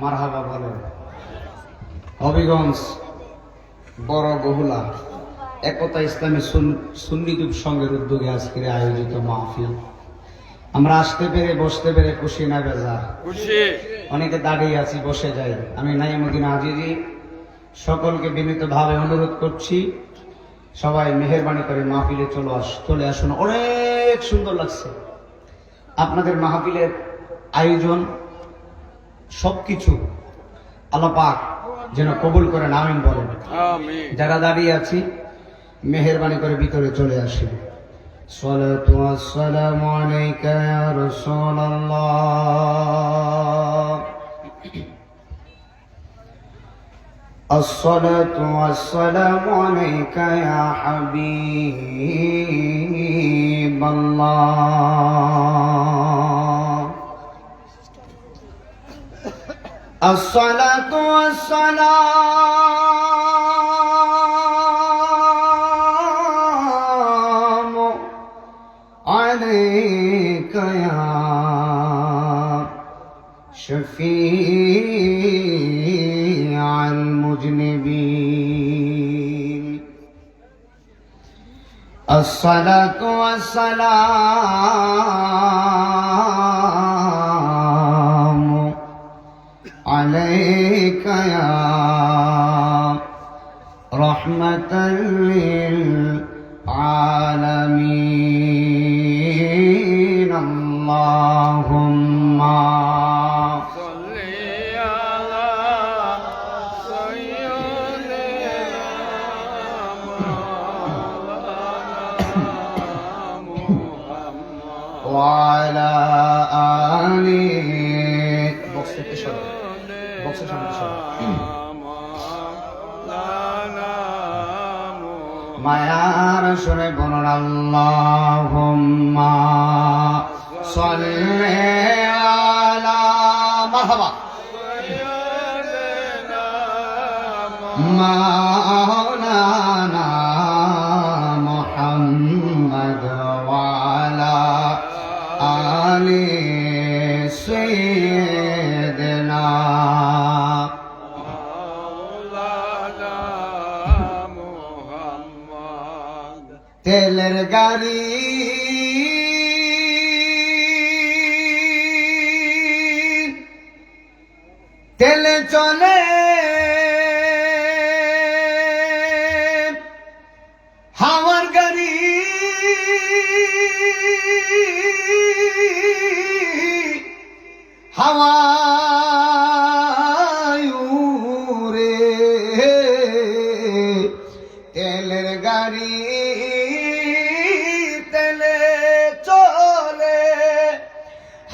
মারহাবা বলেন। হবিগঞ্জ বড় বহুলা একতা ইসলামী সুন্নি যুব সংঘের উদ্যোগে আজকের আয়োজিত মাহফিল। আমরা আসতে পেরে বসতে পেরে খুশি না বেজার? অনেকে দাঁড়িয়ে আছি, বসে যাই। আমি নাইমুদ্দিন আজিজি সকলকে বিনীতভাবে অনুরোধ করছি, সবাই মেহেরবানি করে মাহফিলে চলে আসুন। অনেক সুন্দর লাগছে আপনাদের মাহফিলের আয়োজন, সবকিছু আল্লাহ পাক যেন কবুল করেন, আমিন বলেন। যারা দাঁড়িয়ে আছি মেহেরবানি করে ভিতরে চলে আসি। সালাতু ওয়াসসালামু আলাইকা ইয়া রাসূলুল্লাহ, আসসালাতু ওয়াসসালামু আলাইকা ইয়া হাবিবাল্লাহ, আসসালাতু ওয়াসসালামু আলাইকা ইয়া শফিআল মুজনিবিন, আসসালাতু ওয়াসসালামু আলাইকা ইয়া রাহমাতাল লিল আলামিন, আল্লাহুম্মা সাল্লি আলা সাইয়্যিদিনা মুহাম্মদ ওয়া আলা আলি বক্সের সামনে সর মায়ার সুরে বলুন, আল্লাহুম্মা সাল্লি আলা মারহাবা মাওলানা মুহাম্মদ ওয়া আলা আলি সাইয়্যিদিনা তেলের গাড়ি তেলে চলে, হাওয়ার গাড়ি হাওয়ায় উড়ে, তেলের গাড়ি তেলে চলে,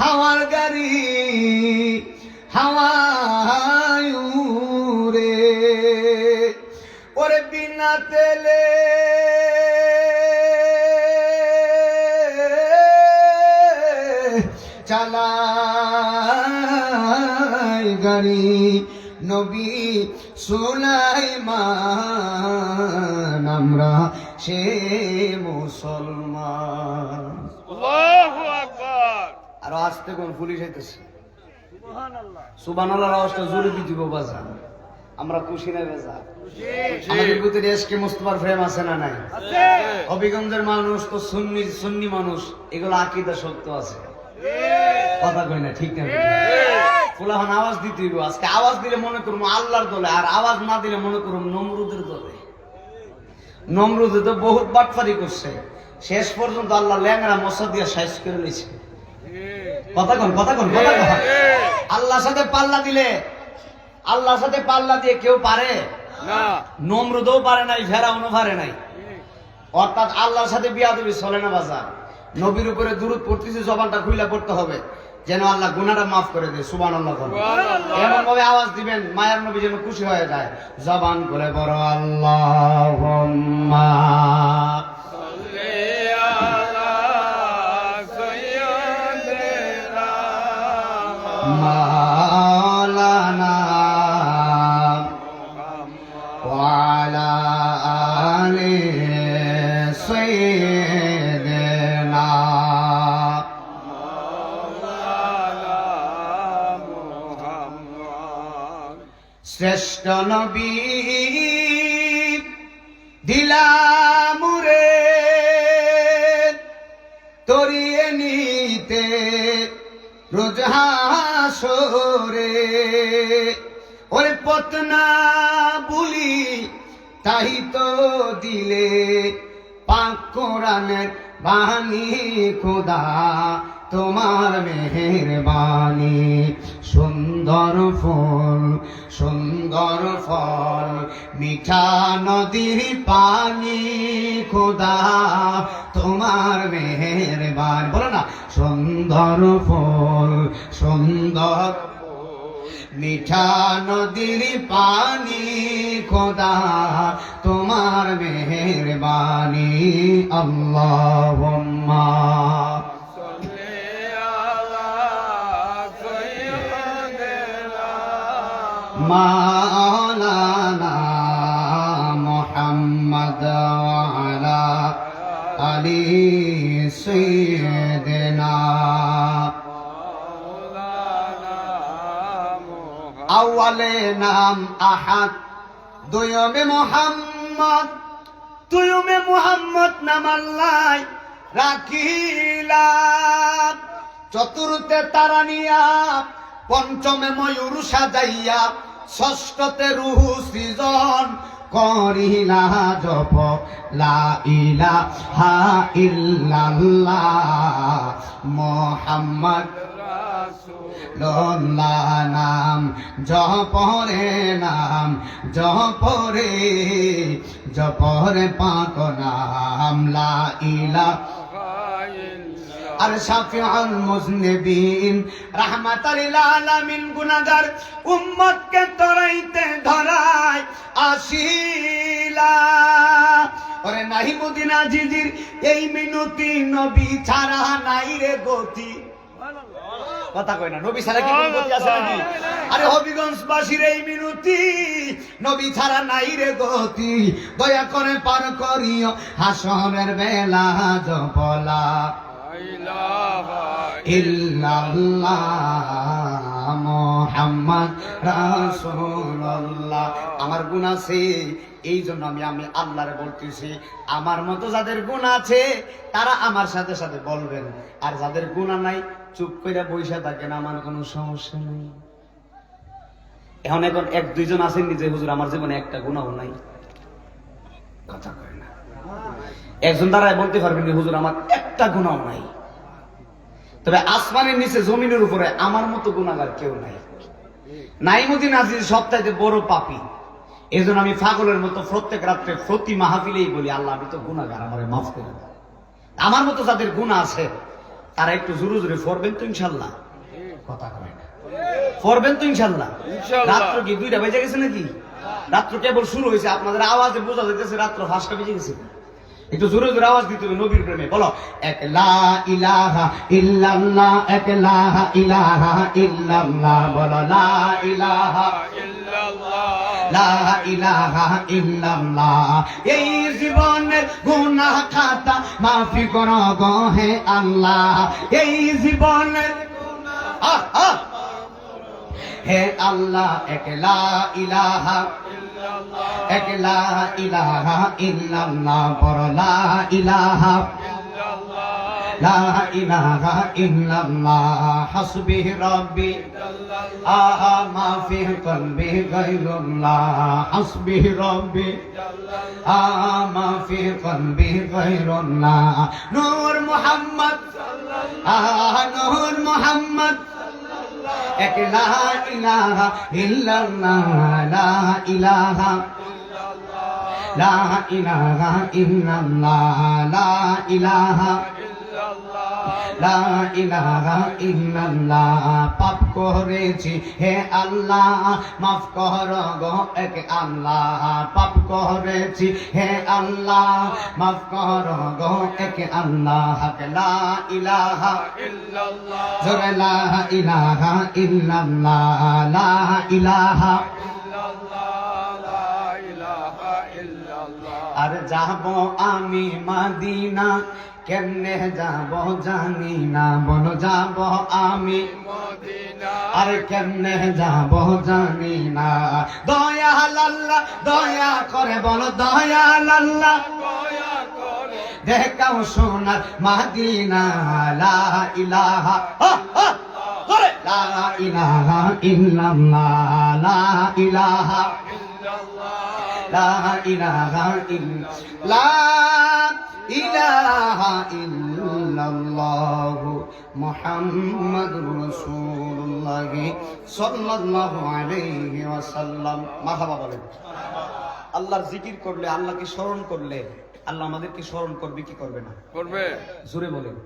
হাওয়ার গাড়ি হাওয়ায় উড়ে, ওরে বিনা তেলে চালায় গাড়ি নবী সুলাইমান, আমরা সে মুসলমান। আল্লাহু আকবার। আর আস্তে কোন পুলিশ আইতেছে, সুবহানাল্লাহ। সুবহানাল্লাহর আওয়াজটা জোরে দিব বাজান। আমরা খুশি না বেজার? আমাদের ভিতরে এসকে মুস্তাফার প্রেম আছে না নাই? আছে। হবিগঞ্জের মানুষ তো সুন্নি মানুষ, এগুলো আকীদা সত্য আছে, কথা কই না, ঠিক না? ফুলাহান আওয়াজ দিতে হইব। আজকে আওয়াজ দিলে মনে করবো আল্লাহর দলে, আর আওয়াজ না দিলে মনে করবো নমরুদের দলে। নমরুদে তো বহুত বাটফারি করছে, শেষ পর্যন্ত আল্লাহ ল্যাংরা মশা দিয়ে শেষ করে নিয়েছে। কথা কন, কথা কন, কথা কন। আল্লাহর সাথে পাল্লা দিলে, আল্লাহর সাথে পাল্লা দিয়ে কেউ পারে না। নমরুদও পারে নাই, ফেরাউনও পারে নাই। অর্থাৎ আল্লাহর সাথে বিয়াদবি চলে না বাজার। নবীর উপরে দুরূদ পড়তেছি, জবানটা খুইলা পড়তে হবে যেন আল্লাহ গুনাহটা মাফ করে দেয়। সুবহানাল্লাহ। এমন ভাবে আওয়াজ দিবেন মায়ার নবী যেন খুশি হয়ে যায়। জবান করে বড় আল্লাহুম্মা সাল্লি আলা সাইয়্যিদিনা মাওলানা ওয়া আলা আলি সাইয়্যিদিনা শ্রেষ্ঠ নবী দিলাম রে তরিয়ে নিতে রোজ হাসরে ওরে পতনা বলি তাই তো দিলে পাক কোরআনের বাণী খোদা তোমার মেহেরবানি সুন্দর ফল মিঠা নদীর পানি খোদা তোমার মেহেরবানি বলো না সুন্দর ফল সুন্দর মিঠা নদীর পানি খোদা তোমার মেহেরবানি আল্লাহুম্মা মাওলানা মুহাম্মদ ওয়া আলা আলি সাইয়্যিদিনা আউয়ালে নাম আহাদ দুয়মে মুহাম্মদ নাম আল্লাহ রাখিলাম চতুর্থে তারানিয়া পঞ্চমে ময়ূর সাজাইয়া ষষ্ঠতে রূহ সৃজন করিলা জপ লা ইলাহা ইল্লাল্লাহ মুহাম্মদ রাসূলুল্লাহ নাম জপরে পাক নাম লা ইলাহা আর শাফিউল মুজনিবিন রাহমাতাল লিল আলামিন গুনাহগার উম্মতকে তরাইতে ধরায় আসিলা ওরে নাহি মদিনা জিজির এই মিনতি নবী ছাড়া নাই রে গতি কথা কই না নবী ছাড়া কি কোনো গতি আছে নাকি আরে হবিগঞ্জবাসীর এই মিনতি নবী ছাড়া নাই রে গতি দয়া করে পার করিও হাসরের বেলা জপলা ইল্লাল্লাহ মুহাম্মদ রাসূলুল্লাহ আমার গুণ আছে এই জন্য আমি আল্লাহরে বলতেছি আমার মতো যাদের গুণ আছে তারা আমার সাথে সাথে বলবেন আর যাদের গুণ নাই চুপ করে বসে থাকেন আমার কোনো সমস্যা নেই এখন এক দুইজন আছেন নিজে হুজুর আমার জীবনে একটা গুণাও নাই কথা কয় না একজন দ্বারাই বলতে পারবেন হুজুর আমার একটা গুনাহ নাই তবে আসমানের নিচে জমিনের উপরে আমার মতো গুনাহগার কেউ নাই নাইমুদ্দিন আজিজ সবচাইতে বড় পাপী এজন্য আমি পাগলের মতো প্রত্যেক রাত্রে প্রতি মাহফিলেই বলি আল্লাহ আমি তো গুনাহগার আমারে মাফ করে দাও আমার মতো যাদের গুনাহ আছে তারা একটু জোরে জোরে পড়বেন তো ইনশাআল্লাহ কথা কয় না পড়বেন তো ইনশাআল্লাহ রাত্র কি 2টা বেজে গেছে নাকি রাত্র কেবল শুরু হয়েছে আপনাদের আওয়াজে বোঝা যাইতেছে রাত্র 5টা বেজে গেছে একটু জোরে জোরে আওয়াজ দিতে হবে নবীর প্রেমে বলো এক লা ইলাহা ইল্লাল্লাহ এক লা ইলাহা ইল্লাল্লাহ বলো লা ইলাহা ইল্লাল্লাহ লা ইলাহা ইল্লাল্লাহ এই জীবনের গুনাহ খাতা মাফি করো গো হে আল্লাহ এই জীবনের গুনাহ হে আল্লাহ এক লা ইলাহা এক লা ইলাহা ইল্লাল্লাহ পড়ো লা ইলাহা ইল্লাল্লাহ হাসবি রব্বি মা ফি কলবি গায়রুল্লাহ হাসবি রব্বি মা ফি কলবি গায়রুল্লাহ নূর মুহাম্মদ নূর মুহাম্মদ এক লা ইলাহা ইল্লাল্লাহ লা ইলাহা লা ইলাহা ইল্লাল্লাহ লা ইলাহা লা ইলাহা ইল্লাল্লাহ পাপ করেছি হে আল্লাহ মাফ করো গো এক আল্লাহ পাপ করেছি হে আল্লাহ মাফ করো গো এক আল্লাহ লা ইলাহা ইল্লাল্লাহ জোরে লা ইলাহা ইল্লাল্লাহ লা ইলাহা আর যাব আমি মদিনা কেমনে যাব জানি না বলো যাব আমি মদিনা আরে কেমনে যাব জানি না। দয়াল আল্লাহ দয়া করে বলো দয়াল আল্লাহ দেখাও সোনার মাদিনা। লা ইলাহা লা ইলাহা ইল্লাল্লাহ লা ইলাহা লা ইলাহা ইল্লাল্লাহ মুহাম্মাদুর রাসূলুল্লাহ সাল্লাল্লাহু আলাইহি ওয়াসাল্লাম। মারহাবা বলেন। আল্লাহর জিকির করলে, আল্লাহকে স্মরণ করলে আল্লাহ আমাদেরকে স্মরণ করবে কি করবে না? করবে। জোরে বলেন।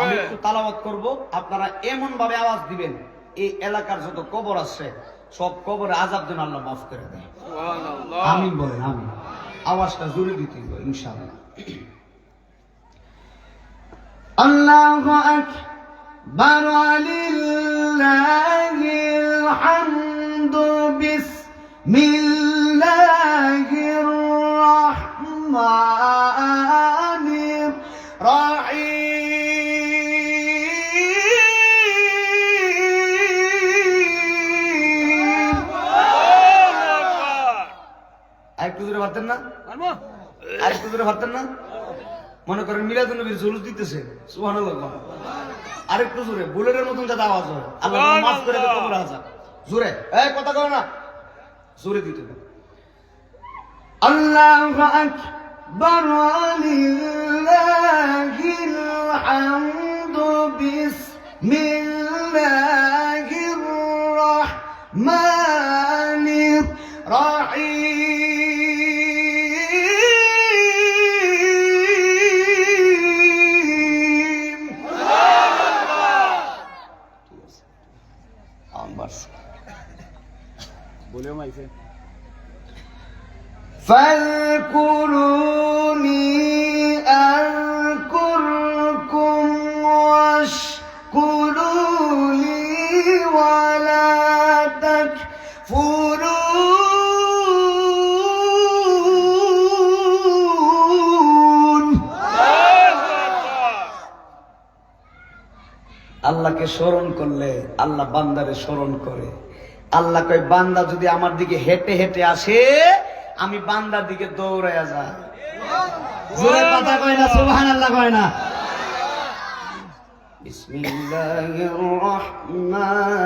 আমি একটু তেলাওয়াত করব, আপনারা এমন ভাবে আওয়াজ দিবেন এই এলাকার যত কবর আছে সব কবরে আযাব যেন আল্লাহ মাফ করে দেয়। সুবহানাল্লাহ। আমিন বলেন আমিন। আওয়াজটা জোরে দিতে হবে ইনশাআল্লাহ। আল্লাহু আকবার লিল্লাহিল হামদু বিসমিল্লাহির রাহমানির রাহিম। আরেকটু জোরে পারতেন না? আরেকটু জোরে পারতেন না? মনে করেন মিলাদুন নবীর জুলুস দিতেছে, সুবহানাল্লাহ। আরেকটু জোরে বুলেটের মতন যাতে আওয়াজ হয়, আল্লাহ মাফ করে দেবে কবর আযাব। জোরে এই কথা কও না, জোরে দিতে হবে। আল্লাহু আকবার লিল্লাহিল হামদু বিসমিল্লাহির রাহমানির রাহিম। فاذكروني أذكركم واشكروا لي ولا تكفرون। আল্লাহকে স্মরণ করলে আল্লাহ বান্দারে স্মরণ করে। আল্লাহ কয় বান্দা যদি আমার দিকে হেঁটে হেঁটে আসে আমি বান্দার দিকে দৌড়াইয়া যাই। জোরে কথা কয় না, সুবহানাল্লাহ কয় না। বিসমিল্লাহির রাহমানির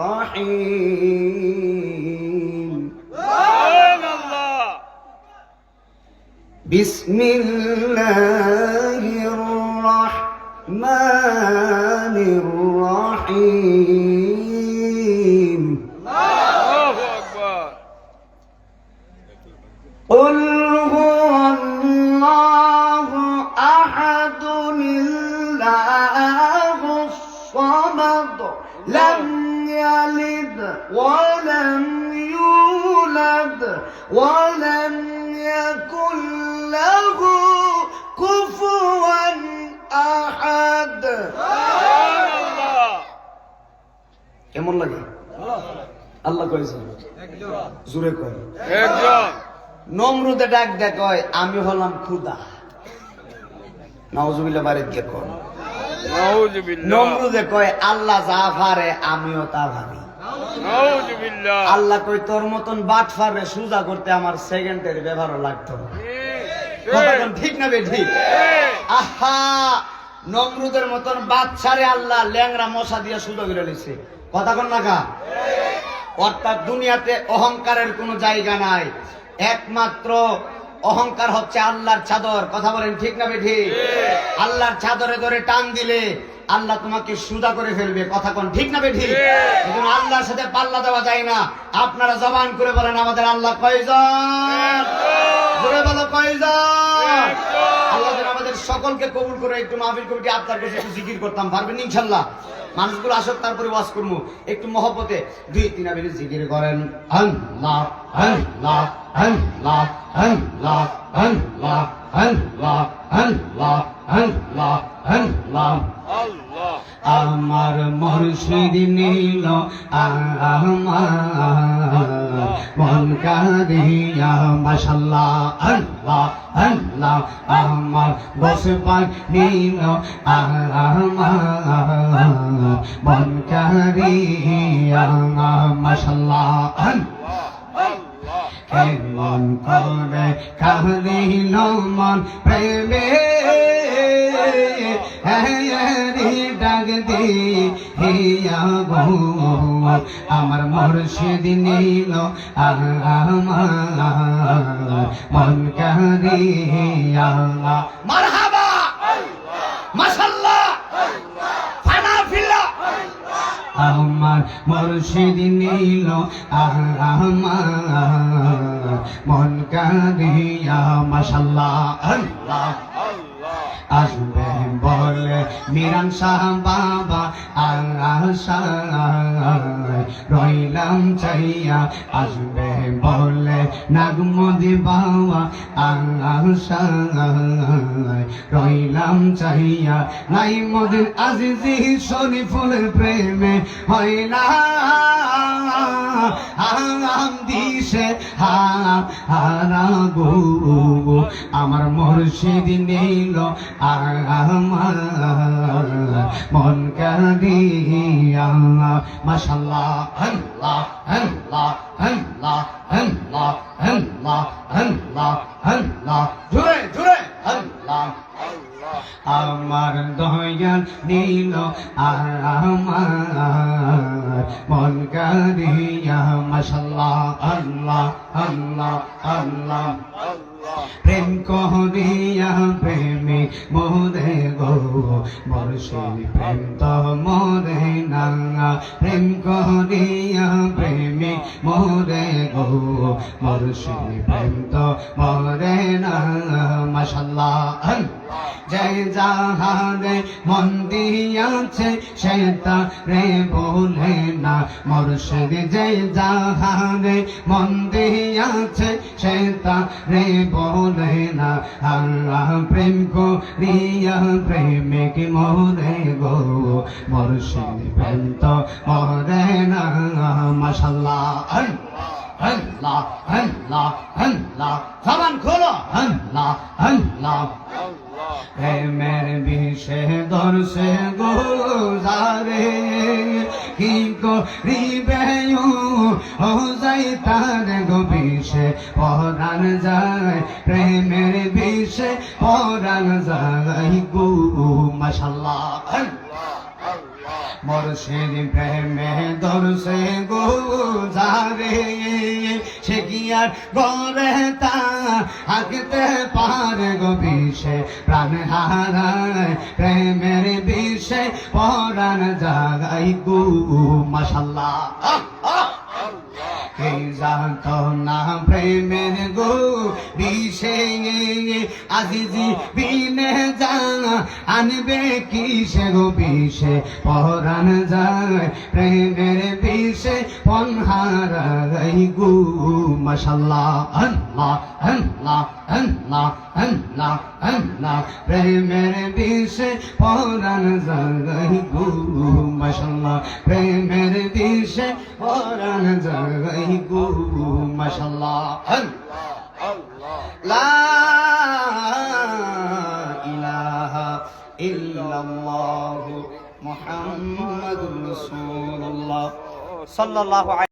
রাহিম। সুবহানাল্লাহ। বিসমিল্লাহির রাহমানির রাহিম। قل هو الله أحد الله الصمد لم يلد ولم يولد ولم يكن له كفوا أحد। কেমন লাগে? আল্লাহ কইছে জোরে কয় একজন। নমরুদে ডাক দেয় কয় আমি হলাম খোদা। নাউজুবিল্লাহ বাড়ি গিয়ে কয় নাউজুবিল্লাহ। নমরুদে কয় আল্লাহ যা পারে আমিও তা পারি। নাউজুবিল্লাহ। আল্লাহ কয় তোর মতন বাটফারে সুজা করতে আমার সেকেন্ডের ব্যবহারও লাগতো না। কথাটা ঠিক না বে ঠিক? আহা, নমরুদের মতন বাদশারে আল্লাহ ল্যাংরা মশা দিয়ে সুজা করে নিছে। কথা কোন না কা? অর্থাৎ দুনিয়াতে অহংকারের কোনো জায়গা নাই, একমাত্র অহংকার হচ্ছে আল্লাহর চাদর। কথা বলেন ঠিক না বেঠি? আল্লাহর চাদরে ধরে টান দিলে আল্লাহ তোমাকে সুদা করে ফেলবে। কথা কোন ঠিক না বেঠি? এবং আল্লাহর সাথে পাল্লা দেওয়া যায় না। আপনারা জবান করে বলেন আমাদের আল্লাহ কয়জন? জোরে বলো কয়জন? আল্লাহ যেন আমাদের সকলকে কবুল করে। একটু মাহফিল কমিটি আপনার কাছে একটু জিকির করতাম, পারবেন ইনশাল্লাহ? মানুষগুলো আসুক, তারপরে ওয়াজ করবো। একটু মহব্বতে 2-3 মিনিট জিকির করেন। আল্লাহ আল্লাহ আল্লাহ আল্লাহ আল্লাহ আল্লাহ আল্লাহ আল্লাহ আল্লাহ আল্লাহ। আমার মুর্শিদ নীল আমার মন কাঁদিয়া মাশাআল্লাহ আল্লাহ আল্লাহ। আমার বসবান নীল আমার মন কারিয়া মাশাল্লাহ কেমন করে কাহিল মন প্রেমে ডাক দিয়া গো আমার মুর্শিদ নীল আমার মন কারিয়া মারহাবা মাশাআল্লাহ ফানা ফিল্লাহ আমার মুর্শিদ নীল আমার মন কারিয়া মাশাআল্লাহ আল্লাহ আসবে বলে মিরান শাহ বাবা আশায় রইলাম চাইয়া আসবে বলে নাগমদি বাবা আশায় রইলাম চাইয়া নাই মদিন আজিজি শরীফুলের প্রেমে হইলা আরাম দিশে হারা গো আমার মুর্শিদ নীল আমার মন কারিয়া মাশাআল্লাহ আল্লাহ আল্লাহ আল্লাহ আল্লাহ আল্লাহ আল্লাহ আল্লাহ জোরে জোরে আল্লাহ আমার দয়াল নীল আমার মন কারিয়া মাশাআল্লাহ আল্লাহ আল্লাহ আল্লাহ প্রেম করিয়া প্রেমে মোরে গো মুর্শিদ প্রেম তো মোরে না প্রেম করিয়া প্রেমে মোরে গো মুর্শিদ প্রেম তো মোরে না মাশাআল্লাহ জয় জাহারে মন দিয়াছে সে তারে বলে না মুর্শিদ জয় জাহারে মন দিয়াছে সে তারে বলে না প্রেম করিয়া প্রেমিক মোরে গো মুর্শিদ প্রেম তো মোরে না মাশাআল্লাহ আল্লাহ আল্লাহ আল্লাহ জবান খোলো আল্লাহ আল্লাহ প্রেমের বিষে দর্শে গোজারে কি করিবে ও যাই তার গো বিষে পরাণ যায় প্রেমের বিষে পরাণ যায় গো মাশাআল্লাহ মুর্শিদ প্রেমে দর্শে গোজারে সে কি আর গরে তা আঁকতে পারে গো বিষে প্রাণ হারায় প্রেমের বিষে পরাণ জাগাই গো মাশাআল্লাহ কে জানতো না প্রেমের গো বিষে আজিজি বিনে যা আনবে কিসে গো বিষে পরাণ যায় প্রেমের বিষে পনহারাই গো মাশাআল্লাহ আল্লাহ আল্লাহ আল্লাহ আল্লাহ আল্লাহ প্রেমের বিষে পরাণ যায় গো মাশাআল্লাহ প্রেমের বিষে পরাণ যায় গো মাশাআল্লাহ লা ইলাহা ইল্লাল্লাহু মুহাম্মাদুর রাসূলুল্লাহ সাল্লাল্লাহু